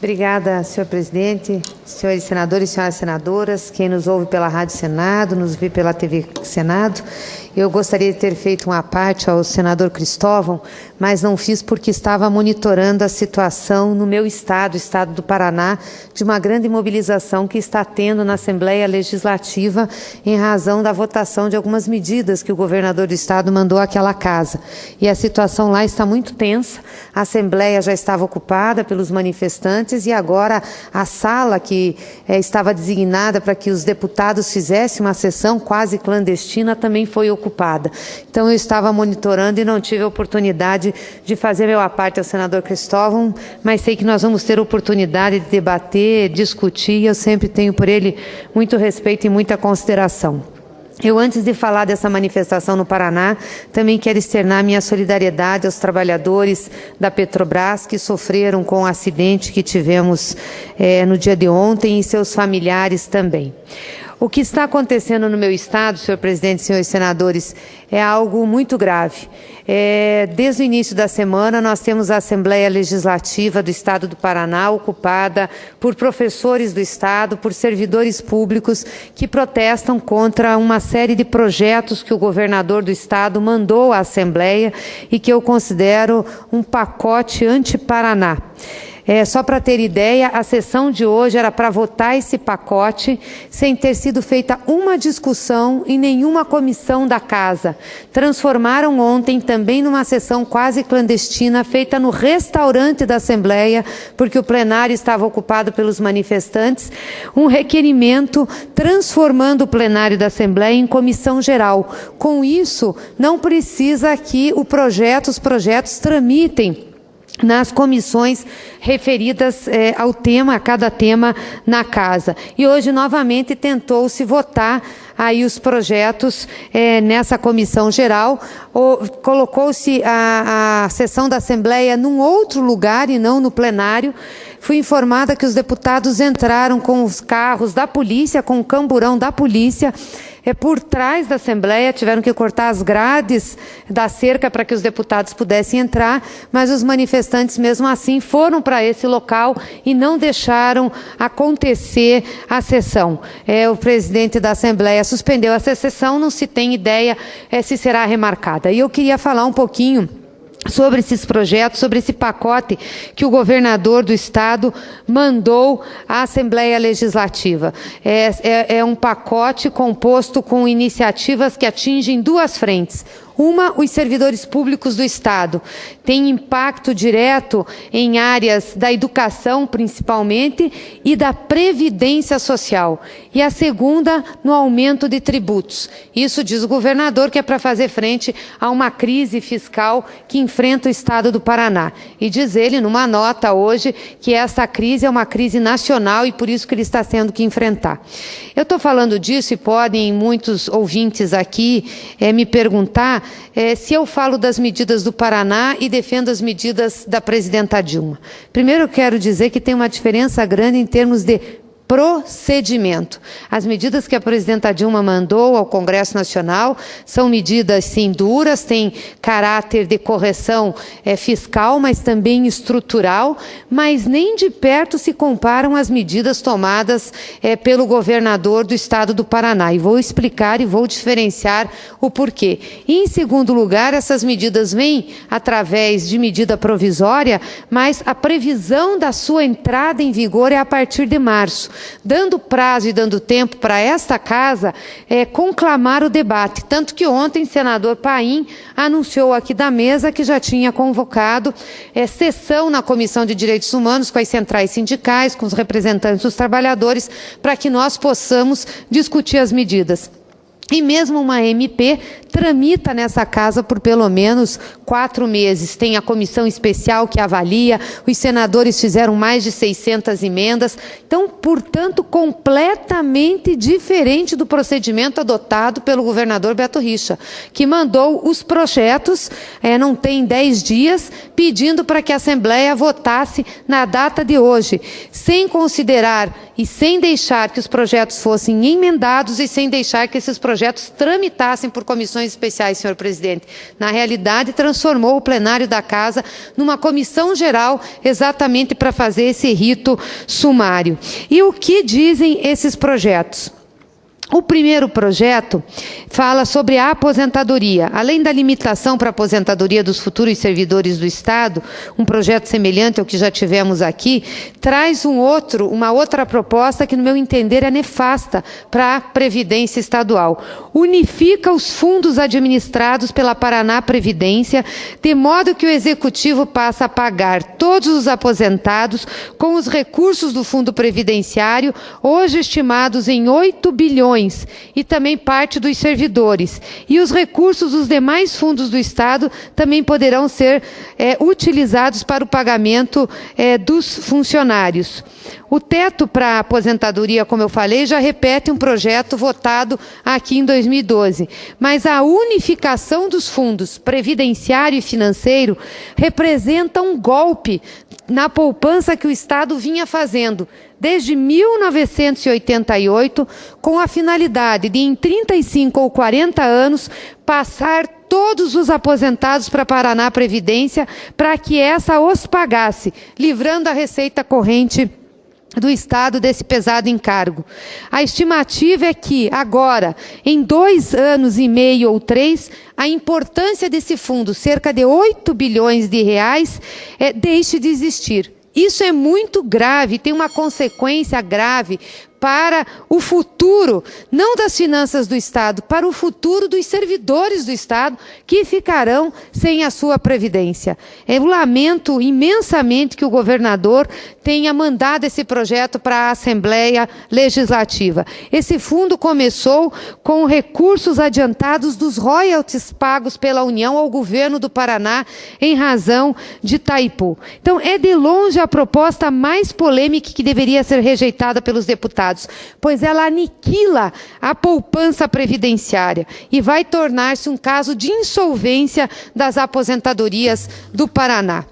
Obrigada, senhor presidente, senhores senadores e senhoras senadoras, quem nos ouve pela Rádio Senado, nos vê pela TV Senado. Eu gostaria de ter feito uma parte ao senador Cristóvão, mas não fiz porque estava monitorando a situação no meu estado, o estado do Paraná, de uma grande mobilização que está tendo na Assembleia Legislativa em razão da votação de algumas medidas que o governador do estado mandou àquela casa. E a situação lá está muito tensa, a Assembleia já estava ocupada pelos manifestantes e agora a sala que estava designada para que os deputados fizessem uma sessão quase clandestina também foi ocupada. Então eu estava monitorando e não tive a oportunidade de fazer meu aparte ao senador Cristóvão, mas sei que nós vamos ter oportunidade de debater, discutir, e eu sempre tenho por ele muito respeito e muita consideração. Eu, antes de falar dessa manifestação no Paraná, também quero externar minha solidariedade aos trabalhadores da Petrobras que sofreram com o acidente que tivemos no dia de ontem e seus familiares também. O que está acontecendo no meu estado, senhor presidente e senhores senadores, é algo muito grave. Desde o início da semana, nós temos a Assembleia Legislativa do Estado do Paraná ocupada por professores do Estado, por servidores públicos que protestam contra uma série de projetos que o governador do Estado mandou à Assembleia e que eu considero um pacote anti-Paraná. Só para ter ideia, a sessão de hoje era para votar esse pacote sem ter sido feita uma discussão em nenhuma comissão da Casa. Transformaram ontem também numa sessão quase clandestina feita no restaurante da Assembleia, porque o plenário estava ocupado pelos manifestantes, um requerimento transformando o plenário da Assembleia em comissão geral. Com isso, não precisa que os projetos tramitem nas comissões referidas ao tema, a cada tema na Casa. E hoje, novamente, tentou-se votar aí os projetos nessa comissão geral, colocou-se a sessão da Assembleia num outro lugar e não no plenário. Fui informada que os deputados entraram com os carros da polícia, com o camburão da polícia, por trás da Assembleia, tiveram que cortar as grades da cerca para que os deputados pudessem entrar, mas os manifestantes, mesmo assim, foram para esse local e não deixaram acontecer a sessão. O presidente da Assembleia suspendeu essa sessão, não se tem ideia se será remarcada. E eu queria falar um pouquinho sobre esses projetos, sobre esse pacote que o governador do estado mandou à Assembleia Legislativa. É um pacote composto com iniciativas que atingem duas frentes. Uma, os servidores públicos do Estado. Tem impacto direto em áreas da educação, principalmente, e da previdência social. E a segunda, no aumento de tributos. Isso, diz o governador, que é para fazer frente a uma crise fiscal que enfrenta o Estado do Paraná. E diz ele, numa nota hoje, que essa crise é uma crise nacional e por isso que ele está tendo que enfrentar. Eu estou falando disso e podem muitos ouvintes aqui me perguntar se eu falo das medidas do Paraná e defendo as medidas da presidenta Dilma. Primeiro eu quero dizer que tem uma diferença grande em termos de procedimento. As medidas que a presidenta Dilma mandou ao Congresso Nacional são medidas, sim, duras, têm caráter de correção fiscal, mas também estrutural, mas nem de perto se comparam às medidas tomadas pelo governador do estado do Paraná. E vou explicar e vou diferenciar o porquê. E, em segundo lugar, essas medidas vêm através de medida provisória, mas a previsão da sua entrada em vigor é a partir de março, dando prazo e dando tempo para esta Casa conclamar o debate. Tanto que ontem, senador Paim anunciou aqui da mesa que já tinha convocado sessão na Comissão de Direitos Humanos com as centrais sindicais, com os representantes dos trabalhadores, para que nós possamos discutir as medidas. E mesmo uma MP tramita nessa Casa por pelo menos 4 meses. Tem a comissão especial que avalia, os senadores fizeram mais de 600 emendas. Então, portanto, completamente diferente do procedimento adotado pelo governador Beto Richa, que mandou os projetos, não tem 10 dias, pedindo para que a Assembleia votasse na data de hoje, sem considerar e sem deixar que os projetos fossem emendados e sem deixar que esses projetos projetos tramitassem por comissões especiais, senhor presidente. Na realidade, transformou o plenário da Casa numa comissão geral exatamente para fazer esse rito sumário. E o que dizem esses projetos? O primeiro projeto fala sobre a aposentadoria. Além da limitação para a aposentadoria dos futuros servidores do Estado, um projeto semelhante ao que já tivemos aqui, traz uma outra proposta que, no meu entender, é nefasta para a Previdência Estadual. Unifica os fundos administrados pela Paraná Previdência, de modo que o Executivo passa a pagar todos os aposentados com os recursos do Fundo Previdenciário, hoje estimados em 8 bilhões, e também parte dos servidores. E os recursos dos demais fundos do Estado também poderão ser utilizados para o pagamento dos funcionários. O teto para a aposentadoria, como eu falei, já repete um projeto votado aqui em 2012. Mas a unificação dos fundos previdenciário e financeiro representa um golpe na poupança que o Estado vinha fazendo desde 1988, com a finalidade de, em 35 ou 40 anos, passar todos os aposentados para a Paraná Previdência para que essa os pagasse, livrando a receita corrente do Estado desse pesado encargo. A estimativa é que, agora, em 2 anos e meio ou 3, a importância desse fundo, cerca de 8 bilhões de reais, deixe de existir. Isso é muito grave, tem uma consequência grave para o futuro, não das finanças do Estado, para o futuro dos servidores do Estado, que ficarão sem a sua previdência. Eu lamento imensamente que o governador tenha mandado esse projeto para a Assembleia Legislativa. Esse fundo começou com recursos adiantados dos royalties pagos pela União ao governo do Paraná em razão de Itaipu. Então, é de longe a proposta mais polêmica que deveria ser rejeitada pelos deputados, pois ela aniquila a poupança previdenciária e vai tornar-se um caso de insolvência das aposentadorias do Paraná.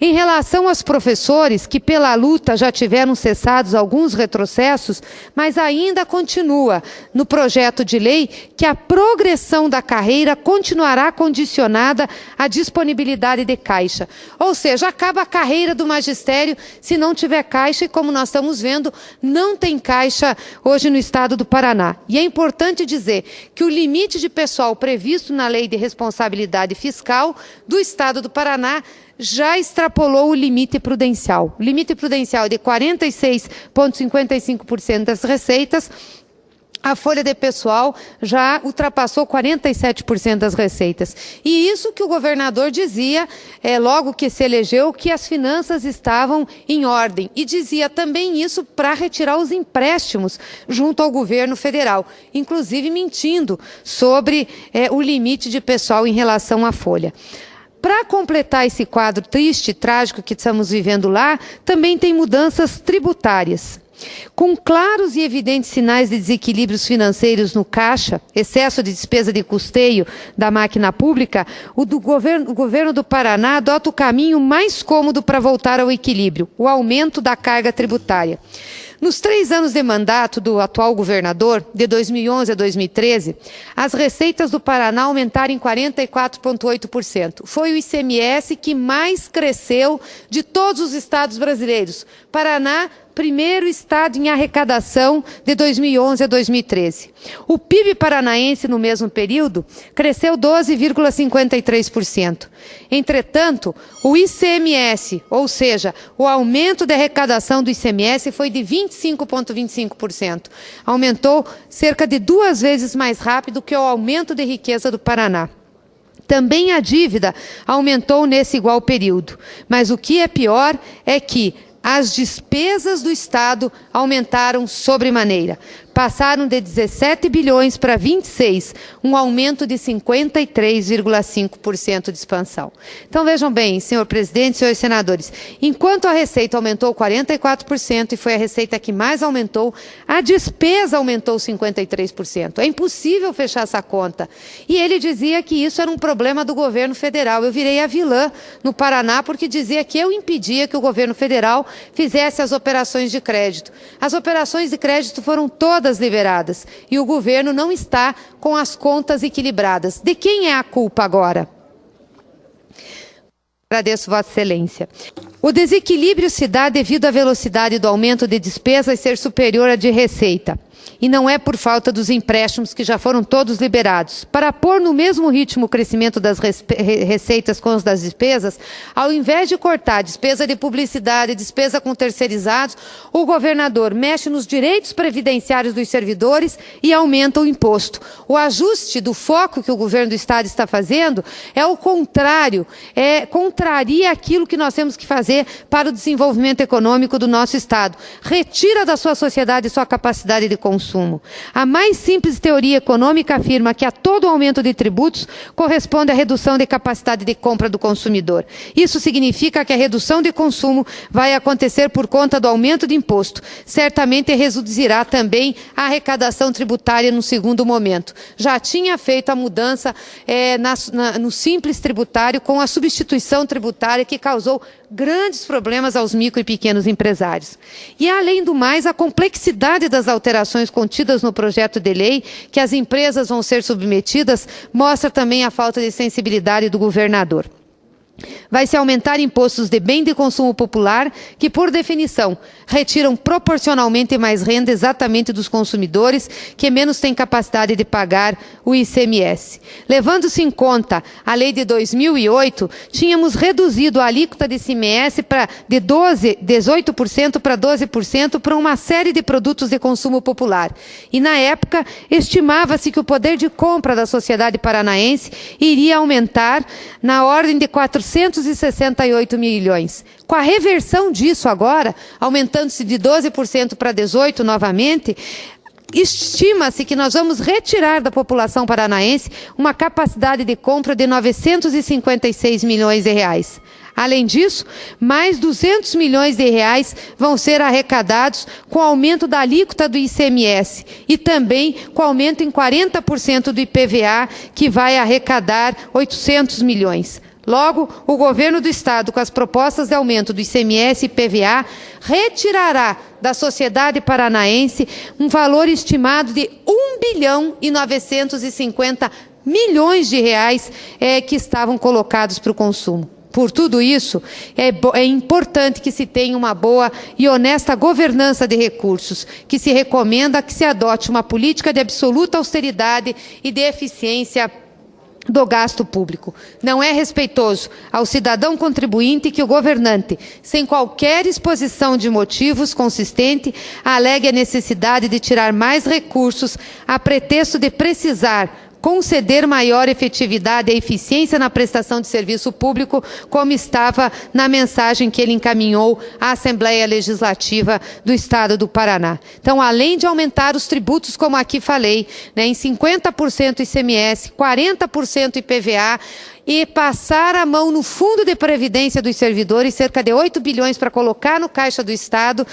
Em relação aos professores, que pela luta já tiveram cessados alguns retrocessos, mas ainda continua no projeto de lei que a progressão da carreira continuará condicionada à disponibilidade de caixa. Ou seja, acaba a carreira do magistério se não tiver caixa, e como nós estamos vendo, não tem caixa hoje no Estado do Paraná. E é importante dizer que o limite de pessoal previsto na Lei de Responsabilidade Fiscal do Estado do Paraná já extrapolou o limite prudencial. O limite prudencial é de 46,55% das receitas. A folha de pessoal já ultrapassou 47% das receitas. E isso que o governador dizia, logo que se elegeu, que as finanças estavam em ordem. E dizia também isso para retirar os empréstimos junto ao governo federal, inclusive mentindo sobre o limite de pessoal em relação à folha. Para completar esse quadro triste e trágico que estamos vivendo lá, também tem mudanças tributárias. Com claros e evidentes sinais de desequilíbrios financeiros no caixa, excesso de despesa de custeio da máquina pública, o governo do Paraná adota o caminho mais cômodo para voltar ao equilíbrio, o aumento da carga tributária. Nos 3 anos de mandato do atual governador, de 2011 a 2013, as receitas do Paraná aumentaram em 44,8%. Foi o ICMS que mais cresceu de todos os estados brasileiros. Paraná, primeiro estado em arrecadação de 2011 a 2013. O PIB paranaense, no mesmo período, cresceu 12,53%. Entretanto, o ICMS, ou seja, o aumento de arrecadação do ICMS foi de 25,25%. Aumentou cerca de 2 vezes mais rápido que o aumento de riqueza do Paraná. Também a dívida aumentou nesse igual período. Mas o que é pior é que as despesas do Estado aumentaram sobremaneira. Passaram de 17 bilhões para 26, um aumento de 53,5% de expansão. Então, vejam bem, senhor presidente, senhores senadores, enquanto a receita aumentou 44% e foi a receita que mais aumentou, a despesa aumentou 53%. É impossível fechar essa conta. E ele dizia que isso era um problema do governo federal. Eu virei a vilã no Paraná porque dizia que eu impedia que o governo federal fizesse as operações de crédito. As operações de crédito foram todas todas liberadas e o governo não está com as contas equilibradas. De quem é a culpa agora? Agradeço, Vossa Excelência. O desequilíbrio se dá devido à velocidade do aumento de despesas ser superior à de receita. E não é por falta dos empréstimos que já foram todos liberados. Para pôr no mesmo ritmo o crescimento das receitas com os das despesas, ao invés de cortar despesa de publicidade, despesa com terceirizados, o governador mexe nos direitos previdenciários dos servidores e aumenta o imposto. O ajuste do foco que o governo do Estado está fazendo é o contrário, contraria aquilo que nós temos que fazer para o desenvolvimento econômico do nosso Estado. Retira da sua sociedade sua capacidade de consumo. A mais simples teoria econômica afirma que a todo aumento de tributos corresponde à redução de capacidade de compra do consumidor. Isso significa que a redução de consumo vai acontecer por conta do aumento de imposto. Certamente reduzirá também a arrecadação tributária no segundo momento. Já tinha feito a mudança no simples tributário com a substituição tributária que causou grandes problemas aos micro e pequenos empresários. E, além do mais, a complexidade das alterações contidas no projeto de lei que as empresas vão ser submetidas mostra também a falta de sensibilidade do governador. Vai-se aumentar impostos de bem de consumo popular que, por definição, retiram proporcionalmente mais renda exatamente dos consumidores que menos têm capacidade de pagar o ICMS. Levando-se em conta a lei de 2008, tínhamos reduzido a alíquota de ICMS de 18% para 12% para uma série de produtos de consumo popular. E, na época, estimava-se que o poder de compra da sociedade paranaense iria aumentar na ordem de 468 milhões. Com a reversão disso agora, aumentando-se de 12% para 18% novamente, estima-se que nós vamos retirar da população paranaense uma capacidade de compra de 956 milhões de reais. Além disso, mais 200 milhões de reais vão ser arrecadados com o aumento da alíquota do ICMS e também com o aumento em 40% do IPVA, que vai arrecadar 800 milhões. Logo, o governo do Estado, com as propostas de aumento do ICMS e IPVA, retirará da sociedade paranaense um valor estimado de 1 bilhão e 950 milhões de reais que estavam colocados para o consumo. Por tudo isso, é importante que se tenha uma boa e honesta governança de recursos, que se recomenda que se adote uma política de absoluta austeridade e de eficiência do gasto público. Não é respeitoso ao cidadão contribuinte que o governante, sem qualquer exposição de motivos consistente, alegue a necessidade de tirar mais recursos a pretexto de precisar conceder maior efetividade e eficiência na prestação de serviço público, como estava na mensagem que ele encaminhou à Assembleia Legislativa do Estado do Paraná. Então, além de aumentar os tributos, como aqui falei, em 50% ICMS, 40% IPVA, e passar a mão no Fundo de Previdência dos servidores, cerca de 8 bilhões para colocar no Caixa do Estado,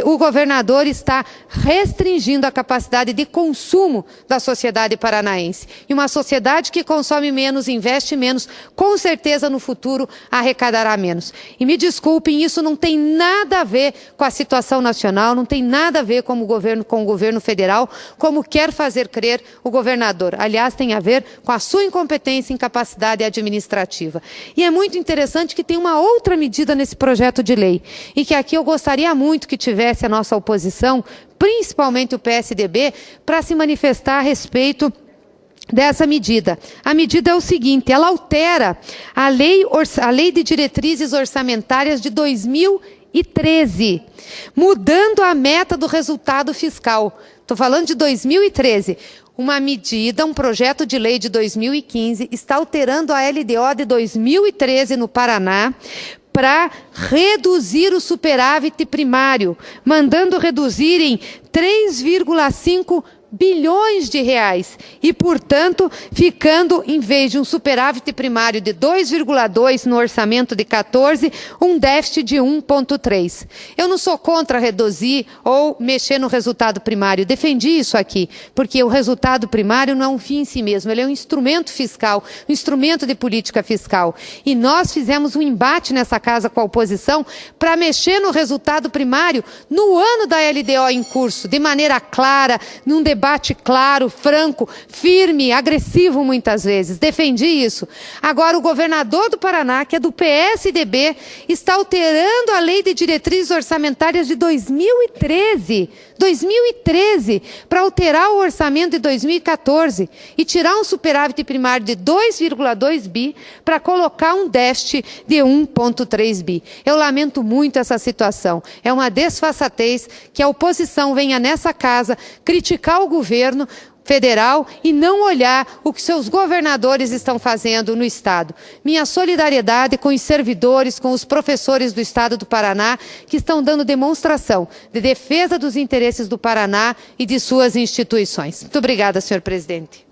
o governador está restringindo a capacidade de consumo da sociedade paranaense. E uma sociedade que consome menos, investe menos, com certeza no futuro arrecadará menos. E me desculpem, isso não tem nada a ver com a situação nacional, não tem nada a ver com o governo federal, como quer fazer crer o governador. Aliás, tem a ver com a sua incompetência e incapacidade administrativa. E é muito interessante que tem uma outra medida nesse projeto de lei, e que aqui eu gostaria muito que tivesse a nossa oposição, principalmente o PSDB, para se manifestar a respeito dessa medida. A medida é o seguinte: ela altera a lei de diretrizes orçamentárias de 2013, mudando a meta do resultado fiscal. Estou falando de 2013. Uma medida, um projeto de lei de 2015, está alterando a LDO de 2013 no Paraná para reduzir o superávit primário, mandando reduzir em 3,5 bilhões de reais e, portanto, ficando, em vez de um superávit primário de 2,2 no orçamento de 14, um déficit de 1,3. Eu não sou contra reduzir ou mexer no resultado primário, defendi isso aqui, porque o resultado primário não é um fim em si mesmo, ele é um instrumento fiscal, um instrumento de política fiscal. E nós fizemos um embate nessa casa com a oposição para mexer no resultado primário no ano da LDO em curso, de maneira clara, num debate claro, franco, firme, agressivo muitas vezes. Defendi isso. Agora o governador do Paraná, que é do PSDB, está alterando a lei de diretrizes orçamentárias de 2013, para alterar o orçamento de 2014 e tirar um superávit primário de 2,2 bi para colocar um déficit de 1,3 bi. Eu lamento muito essa situação. É uma desfaçatez que a oposição venha nessa casa criticar o governo federal e não olhar o que seus governadores estão fazendo no Estado. Minha solidariedade com os servidores, com os professores do Estado do Paraná, que estão dando demonstração de defesa dos interesses do Paraná e de suas instituições. Muito obrigada, senhor presidente.